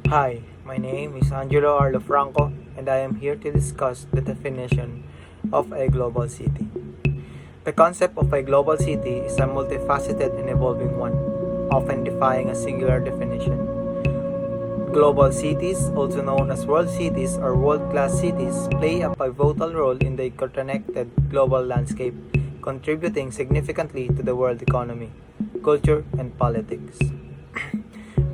Hi, my name is Angelo or Lofranco, and I am here to discuss the definition of a global city. The concept of a global city is a multifaceted and evolving one, often defying a singular definition. Global cities, also known as world cities or world-class cities, play a pivotal role in the interconnected global landscape, contributing significantly to the world economy, culture, and politics.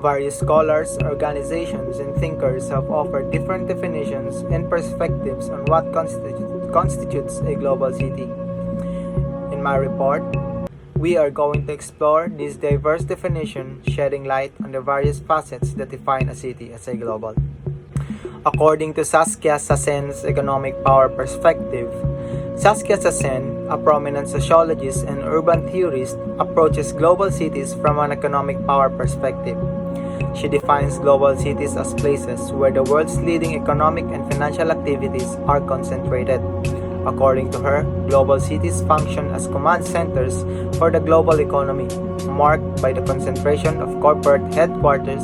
Various scholars, organizations, and thinkers have offered different definitions and perspectives on what constitutes a global city. In my report, we are going to explore this diverse definition, shedding light on the various facets that define a city as a global. According to Saskia Sassen's economic power perspective, Saskia Sassen, a prominent sociologist and urban theorist, approaches global cities from an economic power perspective. She defines global cities as places where the world's leading economic and financial activities are concentrated. According to her, global cities function as command centers for the global economy, marked by the concentration of corporate headquarters,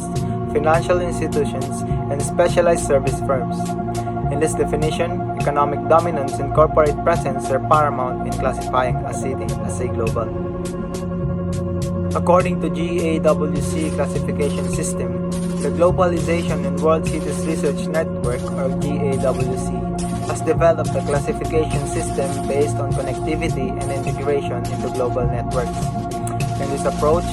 financial institutions, and specialized service firms. In this definition, economic dominance and corporate presence are paramount in classifying a city as a global. According to GAWC classification system, the Globalization and World Cities Research Network, or GAWC, has developed a classification system based on connectivity and integration into global networks. In this approach,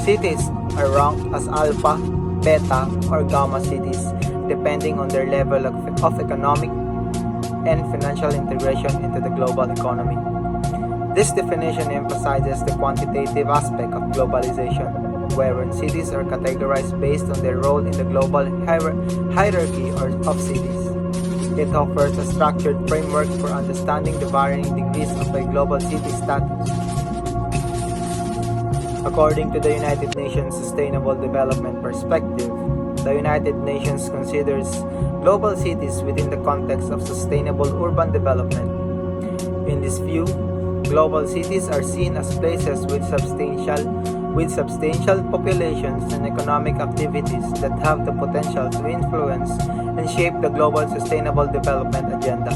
cities are ranked as alpha, beta, or gamma cities, depending on their level of economic and financial integration into the global economy. This definition emphasizes the quantitative aspect of globalization, wherein cities are categorized based on their role in the global hierarchy of cities. It offers a structured framework for understanding the varying degrees of a global city status. According to the United Nations Sustainable Development Perspective, the United Nations considers global cities within the context of sustainable urban development. In this view, global cities are seen as places with substantial populations and economic activities that have the potential to influence and shape the global sustainable development agenda.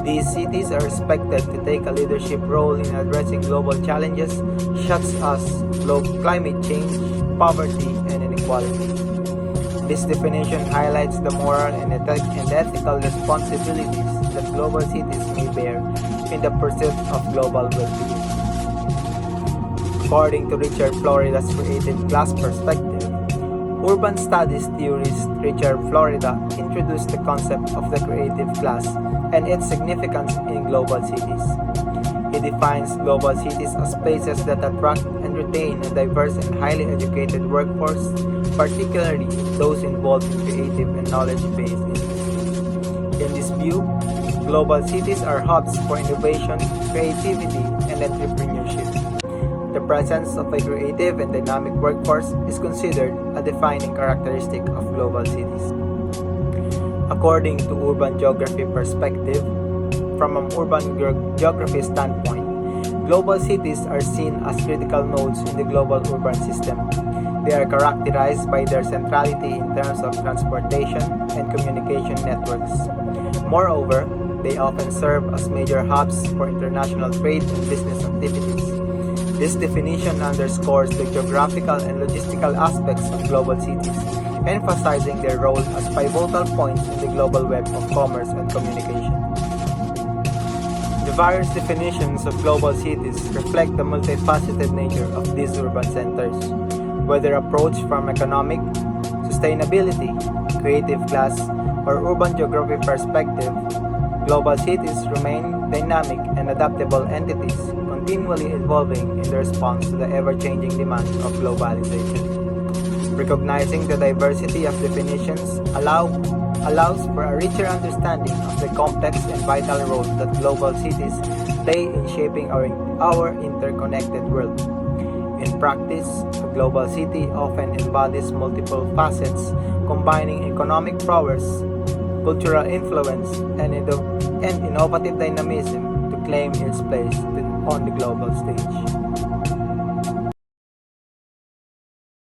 These cities are expected to take a leadership role in addressing global challenges such as climate change, poverty, and inequality. This definition highlights the moral and ethical responsibilities that global cities may bear in the pursuit of global well-being. According to Richard Florida's creative class perspective, urban studies theorist Richard Florida introduced the concept of the creative class and its significance in global cities. He defines global cities as places that attract and retain a diverse and highly educated workforce, particularly those involved in creative and knowledge-based industries. In this view, global cities are hubs for innovation, creativity, and entrepreneurship. The presence of a creative and dynamic workforce is considered a defining characteristic of global cities. According to urban geography perspective, from an urban geography standpoint, global cities are seen as critical nodes in the global urban system. They are characterized by their centrality in terms of transportation and communication networks. Moreover, they often serve as major hubs for international trade and business activities. This definition underscores the geographical and logistical aspects of global cities, emphasizing their role as pivotal points in the global web of commerce and communication. The various definitions of global cities reflect the multifaceted nature of these urban centers. Whether approached from economic, sustainability, creative class, or urban geography perspective, global cities remain dynamic and adaptable entities, continually evolving in response to the ever-changing demands of globalization. Recognizing the diversity of definitions allows for a richer understanding of the complex and vital role that global cities play in shaping our interconnected world. In practice, a global city often embodies multiple facets, combining economic prowess, cultural influence, and innovative dynamism to claim its place on the global stage.